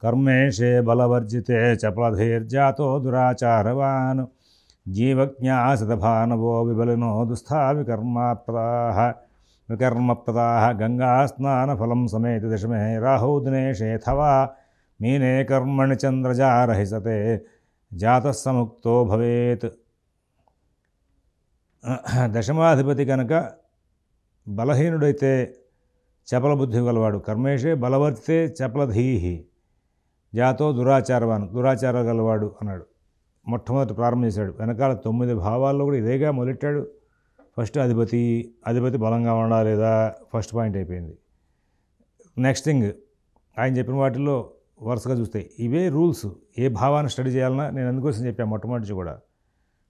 కర్మేషే బలవర్జితే చపలధీర్జాతో దురాచారవాన్ జీవజ్ఞాసతభానవో విబలినో దుస్థా వికర్మప్రదాః గంగాస్నానఫలం సమేత దశమే రాహౌ దినేషేథవా మీనే కర్మణి చంద్రజారహిసతే జాతస్సముక్తో భవేత్. దశమాధిపతి కనుక బలహీనుడైతే చపల బుద్ధి గలవాడు. కర్మేషే బలవర్తితే చపలధీహి జాతో దురాచారవాన్, దురాచార గలవాడు అన్నాడు. మొట్టమొదటి ప్రారంభం చేశాడు. వెనకాల 9 భావాల్లో కూడా ఇదేగా మొదలెట్టాడు. ఫస్ట్ అధిపతి బలంగా ఉండాలా లేదా ఫస్ట్ పాయింట్ అయిపోయింది. నెక్స్ట్ థింగ్ ఆయన చెప్పిన వాటిల్లో వరుసగా చూస్తే ఇవే రూల్స్. ఏ భావాన్ని స్టడీ చేయాలన్నా నేను అందుకోసం చెప్పాను మొట్టమొదటి కూడా.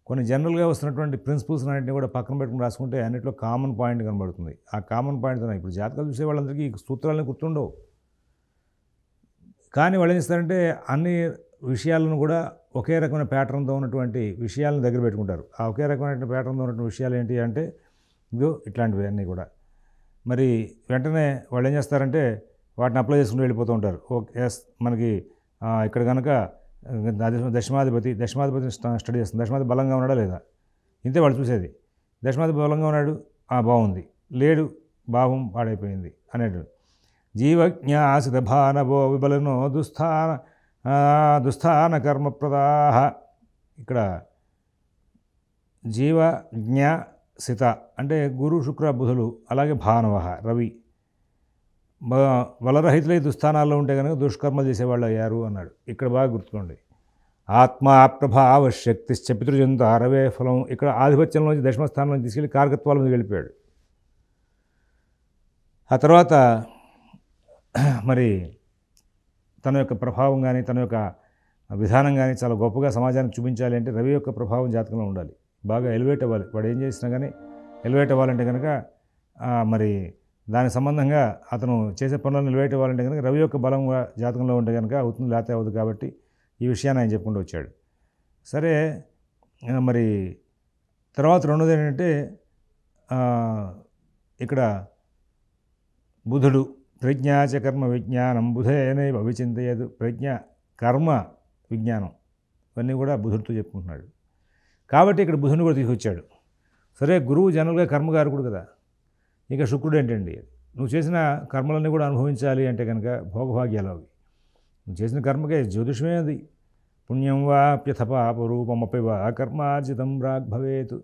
కొన్ని జనరల్గా వస్తున్నటువంటి ప్రిన్సిపల్స్ అన్నింటినీ కూడా పక్కన పెట్టుకుని రాసుకుంటే అన్నింటిలో కామన్ పాయింట్ కనబడుతుంది. ఆ కామన్ పాయింట్తో ఇప్పుడు జాతకాలు చూసే వాళ్ళందరికీ ఈ సూత్రాలను గుర్తుండవు. కానీ వాళ్ళు ఏం చేస్తారంటే అన్ని విషయాలను కూడా ఒకే రకమైన ప్యాటర్న్తో ఉన్నటువంటి విషయాలను దగ్గర పెట్టుకుంటారు. ఆ ఒకే రకమైన ప్యాటర్న్తో ఉన్నటువంటి విషయాలు ఏంటి అంటే ఇదో ఇట్లాంటివి అన్నీ కూడా. మరి వెంటనే వాళ్ళు ఏం చేస్తారంటే వాటిని అప్లై చేసుకుంటూ వెళ్ళిపోతూ ఉంటారు. ఓకే ఎస్ మనకి ఇక్కడ కనుక దశమాధిపతిని స్టడీ చేస్తుంది. దశమాధిపతి బలంగా ఉన్నాడా లేదా ఇంతే వాళ్ళు చూసేది. దశమాధిపతి బలంగా ఉన్నాడు బాగుంది, లేడు భావం పాడైపోయింది అనేటు. జీవజ్ఞాసిత భానవో విబలనో దుస్థాన కర్మప్రదాః. ఇక్కడ జీవజ్ఞాసిత అంటే గురు శుక్ర బుధులు, అలాగే భానవ రవి బలరహితులై దుస్థానాల్లో ఉంటే కనుక దుష్కర్మలు చేసేవాళ్ళు అయ్యారు అన్నాడు. ఇక్కడ బాగా గుర్తుకోండి. ఆత్మా ప్రభావ శక్తిశ్చ పితృజంతు అరవే ఫలం. ఇక్కడ ఆధిపత్యంలోంచి దశమస్థానంలో తీసుకెళ్ళి కారకత్వాల మీద వెళ్ళిపోయాడు. ఆ తర్వాత మరి తన యొక్క ప్రభావం కానీ తన యొక్క విధానం కానీ చాలా గొప్పగా సమాజానికి చూపించాలి అంటే రవి యొక్క ప్రభావం జాతకంలో ఉండాలి. బాగా ఎలివేట్ అవ్వాలి. వాడు ఏం చేసినా కానీ ఎలివేట్ అవ్వాలంటే కనుక మరి దానికి సంబంధంగా అతను చేసే పనులను ఎలివేట్ అవ్వాలంటే కనుక రవి యొక్క బలం జాతకంలో ఉంటే కనుక అవుతుంది, లేకపోతే అవ్వదు. కాబట్టి ఈ విషయాన్ని ఆయన చెప్పుకుంటూ వచ్చాడు. సరే మరి తర్వాత రెండోది ఏంటంటే ఇక్కడ బుధుడు ప్రజ్ఞాచ కర్మ విజ్ఞానం బుధేనైవ విచింతయదు. ప్రజ్ఞ కర్మ విజ్ఞానం ఇవన్నీ కూడా బుధుడితో చెప్పుకుంటున్నాడు. కాబట్టి ఇక్కడ బుధుని కూడా తీసుకొచ్చాడు. సరే గురువు జనరల్గా కర్మకారకుడు కదా. ఇక శుక్రుడు ఏంటండి, నువ్వు చేసిన కర్మలన్నీ కూడా అనుభవించాలి అంటే కనుక భోగభాగ్యాలు అవి. నువ్వు చేసిన కర్మకే జ్యోతిషమే అది. పుణ్యం వాప్యథ పాపరూపమపి వా కర్మార్జితం భవేత్.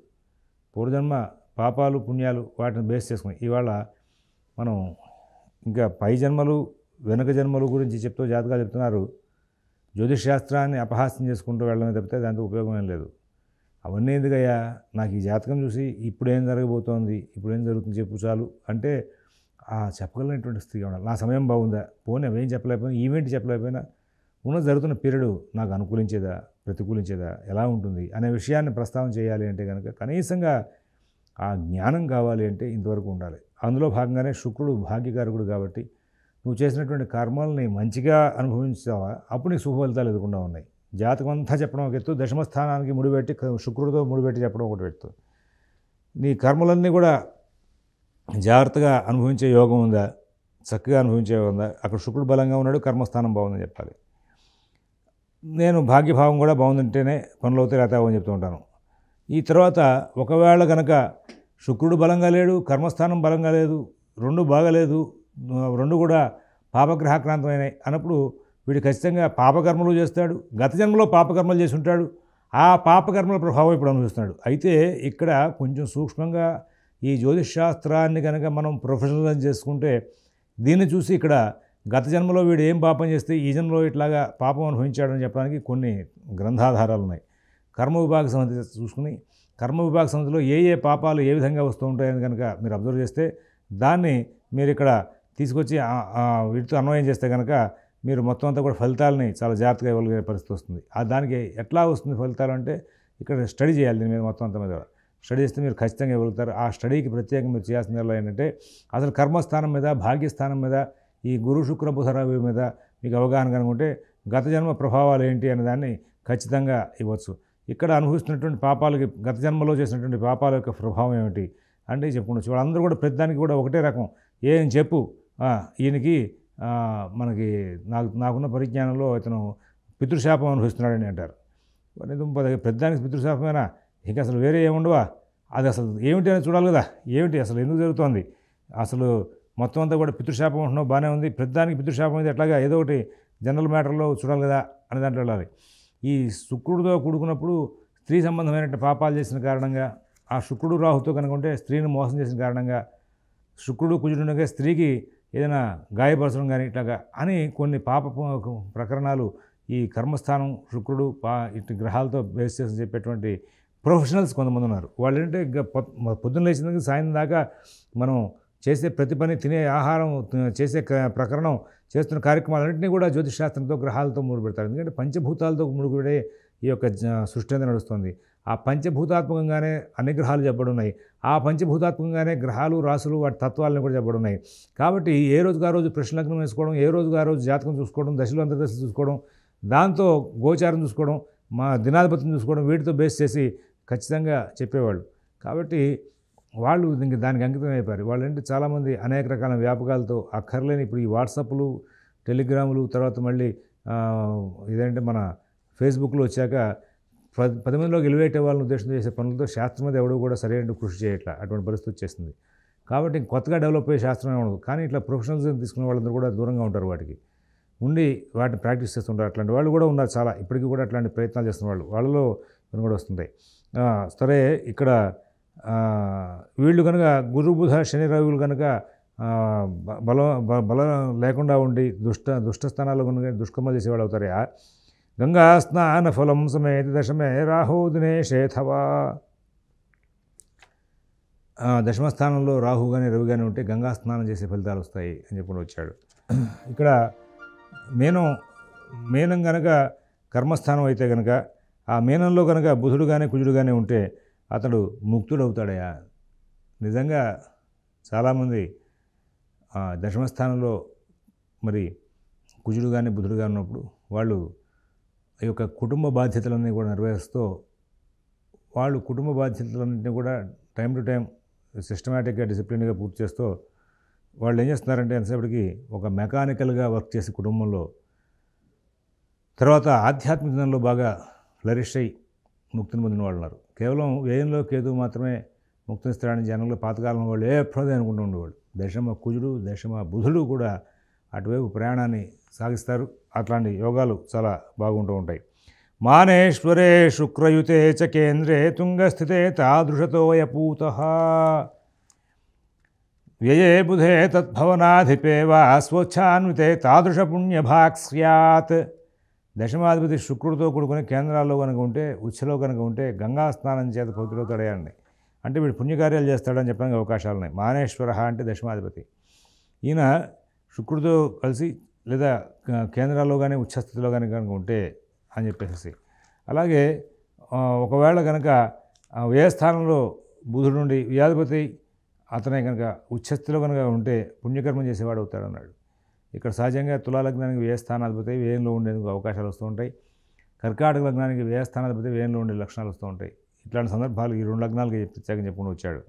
పూర్వజన్మ పాపాలు పుణ్యాలు వాటిని బేస్ చేసుకుని ఇవాళ మనం ఇంకా పై జన్మలు వెనుక జన్మలు గురించి చెప్తూ జాతకాలు చెప్తున్నారు. జ్యోతిష్ శాస్త్రాన్ని అపహాస్యం చేసుకుంటూ వెళ్ళడమే తప్పితే దాంతో ఉపయోగం ఏం లేదు. అవన్నీ ఎందుకయ్యా, నాకు ఈ జాతకం చూసి ఇప్పుడేం జరగబోతోంది, ఇప్పుడేం జరుగుతుంది చెప్పు చాలు అంటే చెప్పగలిగినటువంటి స్థితిగా ఉండాలి. నా సమయం బాగుందా, పోనీ అవేం చెప్పలేకపోయినా, ఈవెంట్ చెప్పలేకపోయినా ఉన్న జరుగుతున్న పీరియడ్ నాకు అనుకూలించేదా ప్రతికూలించేదా ఎలా ఉంటుంది అనే విషయాన్ని ప్రస్తావన చేయాలి అంటే కనుక కనీసంగా ఆ జ్ఞానం కావాలి అంటే ఇంతవరకు ఉండాలి. అందులో భాగంగానే శుక్రుడు భాగ్యకారకుడు కాబట్టి నువ్వు చేసినటువంటి కర్మల్ని మంచిగా అనుభవించావా అప్పుడు నీకు శుభ ఫలితాలు ఎదుర్కొంటూ ఉన్నాయి. జాతకం అంతా చెప్పడం ఒక ఎత్తు, దశమస్థానానికి ముడిపెట్టి శుక్రుడితో ముడిపెట్టి చెప్పడం ఒకటి ఎత్తు. నీ కర్మలన్నీ కూడా జాగ్రత్తగా అనుభవించే యోగం ఉందా, చక్కగా అనుభవించే యోగం ఉందా, అక్కడ శుక్రుడు బలంగా ఉన్నాడు, కర్మస్థానం బాగుందని చెప్పాలి. నేను భాగ్యభావం కూడా బాగుందంటేనే పనులు అవుతాయి, లేకపోతే అని చెప్తూ ఉంటాను. ఈ తర్వాత ఒకవేళ కనుక శుక్రుడు బలంగా లేడు, కర్మస్థానం బలంగా లేదు, రెండు బాగలేదు, రెండు కూడా పాపగ్రహక్రాంతమైనాయి అన్నప్పుడు వీడు ఖచ్చితంగా పాపకర్మలు చేస్తాడు. గత జన్మలో పాపకర్మలు చేసి ఉంటాడు. ఆ పాపకర్మల ప్రభావం ఇప్పుడు అనుభవిస్తున్నాడు. అయితే ఇక్కడ కొంచెం సూక్ష్మంగా ఈ జ్యోతిష్ శాస్త్రాన్ని కనుక మనం ప్రొఫెషనల్ చేసుకుంటే దీన్ని చూసి ఇక్కడ గత జన్మలో వీడు ఏం పాపం చేస్తే ఈ జన్మలో ఇట్లాగా పాపం అనుభవించాడని చెప్పడానికి కొన్ని గ్రంథాధారాలు ఉన్నాయి. కర్మ విభాగ సమితి చూసుకుని కర్మ విభాగ సమితిలో ఏ పాపాలు ఏ విధంగా వస్తూ ఉంటాయని కనుక మీరు అబ్జర్వ్ చేస్తే దాన్ని మీరు ఇక్కడ తీసుకొచ్చి వీటితో అన్వయం చేస్తే కనుక మీరు మొత్తం అంతా కూడా ఫలితాలని చాలా జాగ్రత్తగా ఇవ్వగలిగే పరిస్థితి వస్తుంది. దానికి ఎట్లా వస్తుంది ఫలితాలు అంటే ఇక్కడ స్టడీ చేయాలి. దీని మీద మొత్తం అంతా మీద స్టడీ చేస్తే మీరు ఖచ్చితంగా ఇవ్వగలుగుతారు. ఆ స్టడీకి ప్రత్యేకంగా మీరు చేయాల్సిన ఏంటంటే అసలు కర్మస్థానం మీద భాగ్యస్థానం మీద ఈ గురు శుక్ర బుధ రవి మీద మీకు అవగాహన కనుకుంటే గత జన్మ ప్రభావాలు ఏంటి అనే దాన్ని ఖచ్చితంగా ఇవ్వచ్చు. ఇక్కడ అనుభవిస్తున్నటువంటి పాపాలకి గత జన్మలో చేసినటువంటి పాపాల యొక్క ప్రభావం ఏమిటి అంటే చెప్పుకోవచ్చు. వాళ్ళందరూ కూడా ప్రతిదానికి కూడా ఒకటే రకం ఏం చెప్పు ఈయనకి మనకి నాకున్న పరిజ్ఞానంలో ఇతను పితృశాపం అనుభవిస్తున్నాడని అంటారు. పెద్దానికి పితృశాపమేనా, ఇక అసలు వేరే ఏముండవా, అది అసలు ఏమిటి అని చూడాలి కదా, ఏమిటి అసలు ఎందుకు జరుగుతోంది, అసలు మొత్తం అంతా కూడా పితృశాపం ఉంటున్నావు బాగానే ఉంది, పెద్దానికి పితృశాపం ఇది ఎట్లాగా, ఏదో ఒకటి జనరల్ మ్యాటర్లో చూడాలి కదా అని దాంట్లో వెళ్ళాలి. ఈ శుక్రుడితో కూడుకున్నప్పుడు స్త్రీ సంబంధమైన పాపాలు చేసిన కారణంగా, ఆ శుక్రుడు రాహుతో కనుక ఉంటే స్త్రీని మోసం చేసిన కారణంగా, శుక్రుడు కుజుడుగా స్త్రీకి ఏదైనా గాయపరచడం కానీ ఇట్లాగా అని కొన్ని పాప ప్రకరణాలు ఈ కర్మస్థానం శుక్రుడు ఇటు గ్రహాలతో బేస్ చేసి చెప్పేటువంటి ప్రొఫెషనల్స్ కొంతమంది ఉన్నారు. వాళ్ళు ఏంటంటే పొద్దున్న లేచిన సాయంత్రం దాకా మనం చేసే ప్రతి పని, తినే ఆహారం, చేసే ప్రకరణం, చేస్తున్న కార్యక్రమాలన్నింటినీ కూడా జ్యోతిష్ శాస్త్రంతో గ్రహాలతో ముడిపెడతారు. ఎందుకంటే పంచభూతాలతో ముడిపడే ఈ యొక్క సృష్టి అనేది నడుస్తుంది. ఆ పంచభూతాత్మకంగానే అన్ని గ్రహాలు చెప్పబడున్నాయి. ఆ పంచభూతాత్మకంగానే గ్రహాలు, రాసులు, వాటి తత్వాలను కూడా చెప్పబడున్నాయి. కాబట్టి ఏ రోజుకు ఆ రోజు ప్రశ్నలగ్నం వేసుకోవడం, ఏ రోజుకు ఆ రోజు జాతకం చూసుకోవడం, దశలు అంతర్దశలు చూసుకోవడం, దాంతో గోచారం చూసుకోవడం, మా దినాధిపతిని చూసుకోవడం, వీటితో బేస్ చేసి ఖచ్చితంగా చెప్పేవాళ్ళు. కాబట్టి వాళ్ళు ఇంక దానికి అంకితం అయిపోయారు. వాళ్ళంటే చాలామంది అనేక రకాల వ్యాపకాలతో అక్కర్లేని ఇప్పుడు ఈ వాట్సాప్లు, టెలిగ్రాములు, తర్వాత మళ్ళీ ఇదేంటే మన ఫేస్బుక్లో వచ్చాక 10 మందిలోకి ఎలివేట్ అవ్వాలని ఉద్దేశంతో చేసే పనులతో శాస్త్రం మీద ఎవడో కూడా సరైన కృషి చేయట్లా, అటువంటి పరిస్థితి వచ్చేస్తుంది. కాబట్టి కొత్తగా డెవలప్ అయ్యే శాస్త్రమే ఉండదు. కానీ ఇట్లా ప్రొఫెషనల్స్ తీసుకునే వాళ్ళందరూ కూడా దూరంగా ఉంటారు, వాటికి ఉండి వాటిని ప్రాక్టీస్ చేస్తుంటారు. అట్లాంటి వాళ్ళు కూడా ఉన్నారు చాలా, ఇప్పటికీ కూడా అట్లాంటి ప్రయత్నాలు చేస్తున్న వాళ్ళు, వాళ్ళలో కొన్ని కూడా వస్తుంటాయి. సరే, ఇక్కడ వీళ్ళు కనుక గురు బుధ శని రవులు కనుక బలం లేకుండా ఉండి దుష్ట స్థానాల్లో కనుక దుష్కర్మలు చేసేవాళ్ళు అవుతారు. గంగా స్నాన ఫలం సమేత దశమే రాహు దినేశేథవా. దశమస్థానంలో రాహు కానీ రవి కానీ ఉంటే గంగా స్నానం చేసే ఫలితాలు వస్తాయి అని చెప్పుకుని వచ్చాడు. ఇక్కడ మీనం కనుక కర్మస్థానం అయితే కనుక ఆ మీనంలో కనుక బుధుడు కానీ కుజుడు కానీ ఉంటే అతడు ముక్తుడవుతాడయా. నిజంగా చాలామంది దశమస్థానంలో మరి కుజుడు కానీ బుధుడు కానీ ఉన్నప్పుడు వాళ్ళు ఈ యొక్క కుటుంబ బాధ్యతలన్నీ కూడా నెరవేరుస్తూ, వాళ్ళు కుటుంబ బాధ్యతలన్నింటినీ కూడా టైం టు టైం సిస్టమేటిక్గా, డిసిప్లిన్గా పూర్తి చేస్తూ వాళ్ళు ఏం చేస్తున్నారంటే ఎంతసేపటికి ఒక మెకానికల్గా వర్క్ చేసి కుటుంబంలో, తర్వాత ఆధ్యాత్మికంలో బాగా ఫ్లరిష్ అయ్యి ముక్తిని పొందిన వాళ్ళు ఉన్నారు. కేవలం వ్యయంలో కేతు మాత్రమే ముక్తినిస్తాడని జనంలో పాతకాలం వాళ్ళు ఎప్పుడో అనుకుంటూ ఉండేవాళ్ళు. దశమ కుజుడు, దశమ బుధుడు కూడా అటువైపు ప్రయాణాన్ని సాగిస్తారు. అట్లాంటి యోగాలు చాలా బాగుంటూ ఉంటాయి. మానేశ్వరే శుక్రయుతే చ కేంద్రే తుంగస్థితే తాదృశతోయపూతః వ్యయే బుధే తద్భవనాధిపే వా స్వచ్ఛాన్వితే తాదృశ పుణ్యభాక్ స్యాత్. దశమాధిపతి శుక్రుడితో కూడుకుని కేంద్రాల్లో కనుక ఉంటే, ఉచ్చలో కనుక ఉంటే గంగా స్నానం చేత పవిత్రవుతాడండి. అంటే వీడు పుణ్యకార్యాలు చేస్తాడని చెప్పడానికి అవకాశాలు ఉన్నాయి. మానేశ్వర అంటే దశమాధిపతి. ఈయన శుక్రుడితో కలిసి లేదా కేంద్రాల్లో కానీ ఉచ్చస్థితిలో కానీ కనుక ఉంటే అని చెప్పేసి. అలాగే ఒకవేళ కనుక వ్యయస్థానంలో బుధుడు నుండి వ్యాధిపతి అతనే కనుక ఉచ్చస్థితిలో కనుక ఉంటే పుణ్యకర్మం చేసేవాడు అవుతాడు అన్నాడు. ఇక్కడ సహజంగా తులాలగ్నానికి వ్యయస్థానాధిపతి వ్యయంలో ఉండేందుకు అవకాశాలు వస్తూ ఉంటాయి. కర్కాటక లగ్నానికి వ్యయస్థానాధిపతి వ్యయంలో ఉండే లక్షణాలు వస్తూ ఉంటాయి. ఇట్లాంటి సందర్భాలు ఈ 2 లగ్నాలకి ప్రత్యేకంగా చెప్పుకుని వచ్చాడు.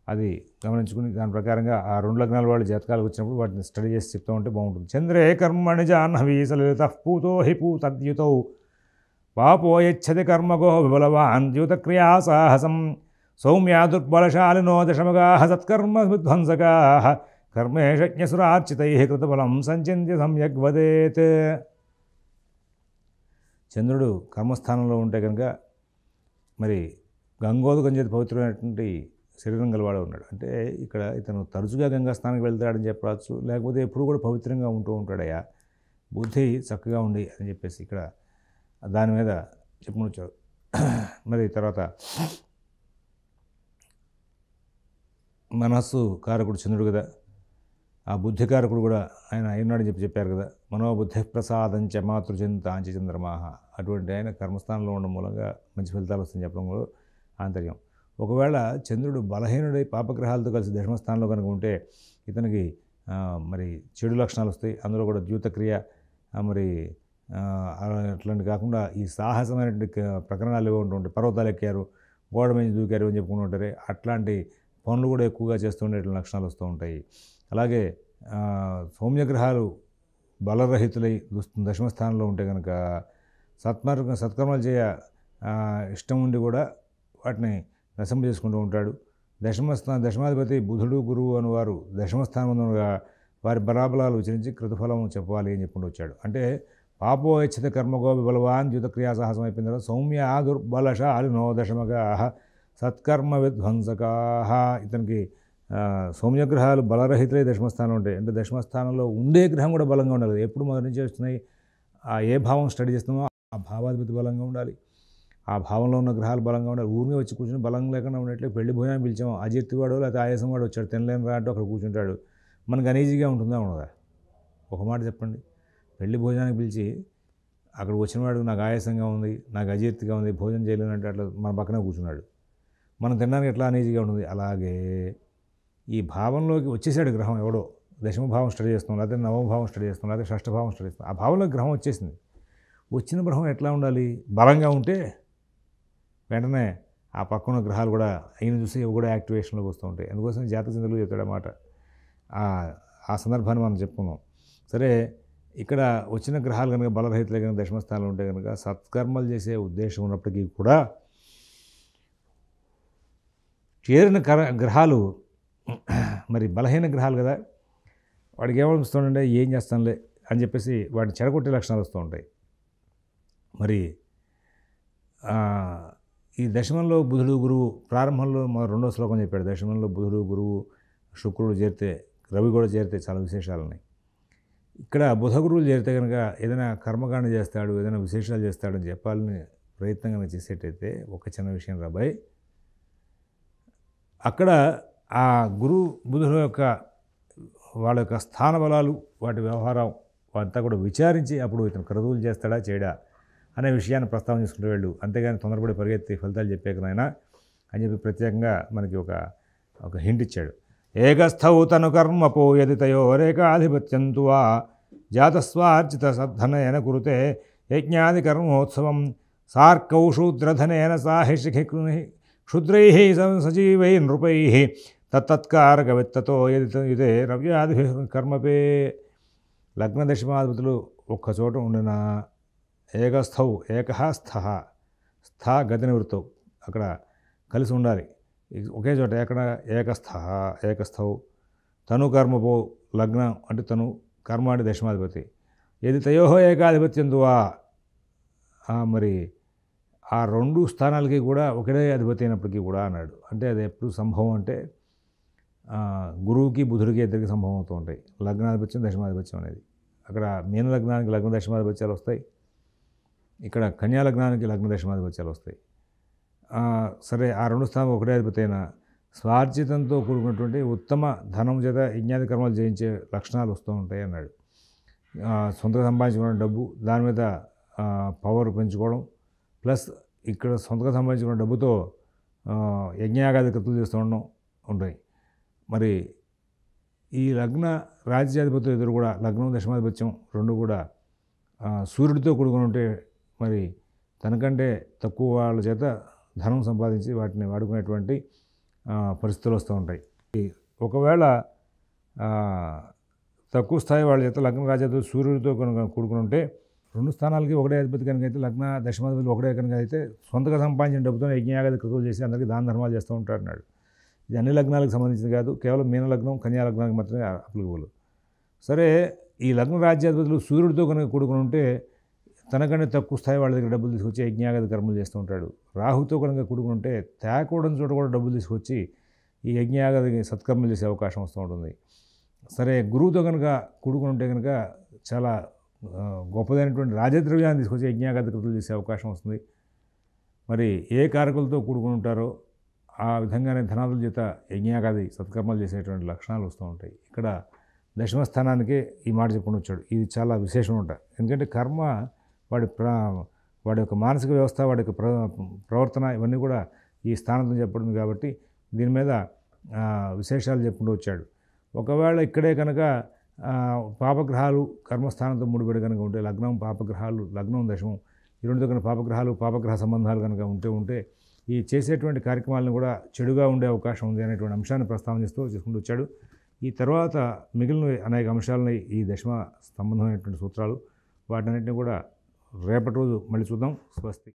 అది గమనించుకుని దాని ప్రకారంగా ఆ 2 లగ్నాల వాళ్ళు జాతకాలకు వచ్చినప్పుడు వాటిని స్టడీ చేసి చెప్తూ ఉంటే బాగుంటుంది. చంద్రే కర్మణి జాహ్నవీ సలితః పూతో హి పూతద్యుతౌ పాపో యచ్చతి కర్మగో విబలవాన్ ద్యూతక్రియా సాహసం సౌమ్యా దుర్బలశాలినో దశమగాః సత్కర్మ విధ్వంసకాః కర్మేషజ్ఞసురార్చితైః కృతఫలం సంచింత్య సమ్యక్ వదేత్. చంద్రుడు కర్మస్థానంలో ఉంటే కనుక మరి గంగోదకం చేతి పవిత్రమైనటువంటి శరీరం గలవాడు ఉన్నాడు. అంటే ఇక్కడ ఇతను తరచుగా గంగా స్నానానికి వెళ్తాడని చెప్పవచ్చు, లేకపోతే ఎప్పుడు కూడా పవిత్రంగా ఉంటూ ఉంటాడయ్యా, బుద్ధి చక్కగా ఉండి అని చెప్పేసి ఇక్కడ దాని మీద చెప్పుకుని వచ్చాడు. మరి తర్వాత మనస్సు కారకుడు చంద్రుడు కదా, ఆ బుద్ధికారకుడు కూడా ఆయన అయినాడని చెప్పారు కదా. మనోబుద్ధి ప్రసాదంచ మాతృచింతాంచ చంద్రమాహ. అటువంటి ఆయన కర్మస్థానంలో ఉండడం మూలంగా మంచి ఫలితాలు వస్తాయని చెప్పడం కూడా ఆంతర్యం. ఒకవేళ చంద్రుడు బలహీనుడై పాపగ్రహాలతో కలిసి దశమస్థానంలో కనుక ఉంటే ఇతనికి మరి చెడు లక్షణాలు వస్తాయి. అందులో కూడా ద్యూతక్రియ, మరి అట్లాంటి కాకుండా ఈ సాహసమైనటువంటి ప్రకరణాలు ఇవి ఉంటూ ఉంటాయి. పర్వతాలు ఎక్కారు, గోడ మీద దూకారు అని చెప్పుకుంటూ ఉంటారు. అట్లాంటి పనులు కూడా ఎక్కువగా చేస్తూ ఉండేటువంటి లక్షణాలు వస్తూ ఉంటాయి. అలాగే సౌమ్యగ్రహాలు బలరహితులై దశమ స్థానంలో ఉంటే కనుక సత్కర్మలు చేయ ఇష్టం ఉండి కూడా వాటిని నశింప చేసుకుంటూ ఉంటాడు. దశమాధిపతి బుధుడు గురువు అనువారు దశమస్థానంగా వారి బలాబలాలు విచరించి కృతఫలం చెప్పాలి అని చెప్పుకుంటూ వచ్చాడు. అంటే పాపోయచ్చిత కర్మగోపి బలవాన్ ద్యుతక్రియా సాహసం అయిపోయిన తర్వాత సౌమ్య దుర్బలశాలినో దశమగా సత్కర్మ విధ్వంసకా. ఇతనికి సౌమ్యగ్రహాలు బలరహితులే దశమస్థానం ఉంటాయి. అంటే దశమస్థానంలో ఉండే గ్రహం కూడా బలంగా ఉండాలి. ఎప్పుడు మొదటి నుంచి వస్తున్నాయి, ఏ భావం స్టడీ చేస్తున్నామో ఆ భావాధిపతి బలంగా ఉండాలి, ఆ భావంలో ఉన్న గ్రహాలు బలంగా ఉండాలి. ఊరిని వచ్చి కూర్చొని బలం లేకుండా ఉన్నట్లే పెళ్లి భోజనం పిలిచాము, అజీర్తివాడు లేకపోతే ఆయాసం వాడు వచ్చాడు తినలేని రా అంటూ అక్కడ కూర్చుంటాడు, మనకు అనీజీగా ఉంటుందా ఉండదా? ఒక మాట చెప్పండి. పెళ్లి భోజనానికి పిలిచి అక్కడ వచ్చినవాడు నాకు ఆయాసంగా ఉంది, నాకు అజీర్తిగా ఉంది, భోజనం చేయలేనంటే అట్లా మన పక్కనే కూర్చున్నాడు, మనం తినడానికి ఎట్లా అనీజీగా ఉంటుంది. అలాగే ఈ భావంలోకి వచ్చేసాడు గ్రహం, ఎవడో దశమ భావం స్టడీ చేస్తున్నాం, లేకపోతే నవమ భావం స్టడీ చేస్తున్నాం, లేకపోతే షష్ఠ భావం స్టడీ చేస్తున్నాం, ఆ భావంలో గ్రహం వచ్చేసింది. వచ్చిన గ్రహం ఎట్లా ఉండాలి? బలంగా ఉంటే వెంటనే ఆ పక్కన గ్రహాలు కూడా అయిన చూసి ఇవి కూడా యాక్టివేషన్లోకి వస్తూ ఉంటాయి. అందుకోసం జాతక చింతలు చెప్తాడు అన్నమాట. ఆ సందర్భాన్ని మనం చెప్పుకున్నాం. సరే, ఇక్కడ వచ్చిన గ్రహాలు కనుక బలరహితులే కనుక దశమస్థానంలో ఉంటే కనుక సత్కర్మలు చేసే ఉద్దేశం ఉన్నప్పటికీ కూడా చేరిన గ్రహాలు మరి బలహీన గ్రహాలు కదా, వాడికి ఏమనిపిస్తుందంటే ఏం చేస్తానులే అని చెప్పేసి వాటిని చెడగొట్టే లక్షణాలు వస్తూ ఉంటాయి. మరి ఈ దశమంలో బుధుడు గురువు ప్రారంభంలో రెండో శ్లోకం చెప్పాడు. దశమంలో బుధుడు గురువు శుక్రుడు చేరితే, రవి కూడా చేరితే చాలా విశేషాలు ఉన్నాయి. ఇక్కడ బుధ గురువులు చేరితే కనుక ఏదైనా కర్మకాండ చేస్తాడు, ఏదైనా విశేషాలు చేస్తాడని చెప్పాలని ప్రయత్నం కనుక చేసేటైతే ఒక చిన్న విషయం రాబాయ్, అక్కడ ఆ గురువు బుధుడు యొక్క వాళ్ళ యొక్క స్థాన బలాలు వాటి వ్యవహారం అంతా కూడా విచారించి అప్పుడు ఇతను క్రతువులు చేస్తాడా చేయడా అనే విషయాన్ని ప్రస్తావన చేసుకుంటూ వెళ్ళు. అంతేగాని తొందరపడి పరిగెత్తి ఫలితాలు చెప్పాక నాయన అని చెప్పి ప్రత్యేకంగా మనకి ఒక హింట్ ఇచ్చాడు. ఏకస్థౌ తను కర్మ పోయది తయోరేకాధిపత్యంతు వా జాతస్వార్జిత సద్ధనయన కురుతే యజ్ఞాది కర్మోత్సవం సార్కౌ శూద్రధనేన సాహిషి క్షుద్రై సజీవై నృపై తత్తత్కారక విత్తతో ఇదే రవ్యాది కర్మపే. లగ్న దశమాధిపతులు ఒక్కచోట ఉండిన ఏకస్థౌ స్థ గతి నివృత్తౌ అక్కడ కలిసి ఉండాలి ఒకే చోట. ఎక్కడ ఏకస్థౌ తను కర్మపో లగ్నం అంటే తను కర్మ అంటే దశమాధిపతి ఏది తయోహో ఏకాధిపత్యందువా మరి ఆ రెండు స్థానాలకి కూడా ఒకటే అధిపతి అయినప్పటికీ కూడా అన్నాడు. అంటే అది ఎప్పుడు సంభవం అంటే గురువుకి బుధుడికి ఇద్దరికి సంభవం అవుతూ ఉంటాయి. లగ్నాధిపత్యం దశమాధిపత్యం అనేది అక్కడ మీన లగ్నానికి లగ్న దశమాధిపత్యాలు వస్తాయి, ఇక్కడ కన్యా లగ్నానికి లగ్న దశమాధిపత్యాలు వస్తాయి. సరే, ఆ రెండు స్థానం ఒకటే అధిపతి అయినా స్వార్జితంతో కూడుకున్నటువంటి ఉత్తమ ధనం చేత యజ్ఞాది కర్మలు చేయించే లక్షణాలు వస్తూ ఉంటాయి అన్నాడు. సొంతగా సంపాదించుకున్న డబ్బు, దాని మీద పవర్ పెంచుకోవడం, ప్లస్ ఇక్కడ సొంతగా సంపాదించుకున్న డబ్బుతో యజ్ఞయాగాది కృతులు చేస్తూ ఉండడం ఉంటాయి. మరి ఈ లగ్న రాజ్యాధిపతులు ఇద్దరు కూడా లగ్నం దశమాధిపత్యం రెండు కూడా సూర్యుడితో కూడుకుని ఉంటే మరి తనకంటే తక్కువ వాళ్ళ చేత ధనం సంపాదించి వాటిని వాడుకునేటువంటి పరిస్థితులు వస్తూ ఉంటాయి. ఒకవేళ తక్కువ స్థాయి వాళ్ళ చేత లగ్న రాజ్యాధిపతులు సూర్యుడితో కనుక కూడుకుని ఉంటే రెండు స్థానాలకి ఒకటే అధిపతి కనుక అయితే లగ్న దశమాధిపతులు ఒకటే కనుక అయితే సొంతగా సంపాదించిన డబ్బుతో యజ్ఞయాగాది కృతులు చేసి అందరికీ దాన ధర్మాలు చేస్తూ ఉంటారు అన్నాడు. ఇది అన్ని లగ్నాలకు సంబంధించింది కాదు, కేవలం మీన లగ్నం కన్యా లగ్నానికి మాత్రమే అప్లికబుల్. సరే, ఈ లగ్న రాజ్యాధిపతులు సూర్యుడితో కనుక కూడుకుని ఉంటే తనకంటే తక్కువ స్థాయి వాళ్ళ దగ్గర డబ్బులు తీసుకొచ్చి యజ్ఞయాగాది కర్మలు చేస్తూ ఉంటాడు. రాహుతో కనుక కూడుకుని ఉంటే తేకూడని చోట కూడా డబ్బులు తీసుకొచ్చి ఈ యజ్ఞయాగాది సత్కర్మలు చేసే అవకాశం వస్తూ ఉంటుంది. సరే, గురువుతో కనుక కూడుకుని ఉంటే కనుక చాలా గొప్పదైనటువంటి రాజద్రవ్యాన్ని తీసుకొచ్చి యజ్ఞయాగాది కృతులు చేసే అవకాశం వస్తుంది. మరి ఏ కారకులతో కూడుకుని ఉంటారో ఆ విధంగానే ధనాదుల చేత యజ్ఞయాగాది సత్కర్మలు చేసేటువంటి లక్షణాలు వస్తూ ఉంటాయి. ఇక్కడ దశమస్థానానికే ఈ మాట చెప్పుకొని వచ్చాడు. ఇది చాలా విశేషం ఉంటా. ఎందుకంటే కర్మ వాడి యొక్క మానసిక వ్యవస్థ, వాడి యొక్క ప్రవర్తన ఇవన్నీ కూడా ఈ స్థానంతో చెప్పబడింది కాబట్టి దీని మీద విశేషాలు చెప్పుకుంటూ వచ్చాడు. ఒకవేళ ఇక్కడే కనుక పాపగ్రహాలు కర్మస్థానంతో ముడిపడి కనుక ఉంటే లగ్నం పాపగ్రహాలు, లగ్నం దశమం ఈ రెండుతో కనుక పాపగ్రహాలు పాపగ్రహ సంబంధాలు కనుక ఉంటే ఈ చేసేటువంటి కార్యక్రమాలను కూడా చెడుగా ఉండే అవకాశం ఉంది అనేటువంటి అంశాన్ని ప్రస్తావన చేసుకుంటూ వచ్చాడు. ఈ తర్వాత మిగిలిన అనేక అంశాలని ఈ దశమ సంబంధమైనటువంటి సూత్రాలు వాటన్నిటిని కూడా రేపటి రోజు మళ్ళీ చూద్దాం. స్వస్తి.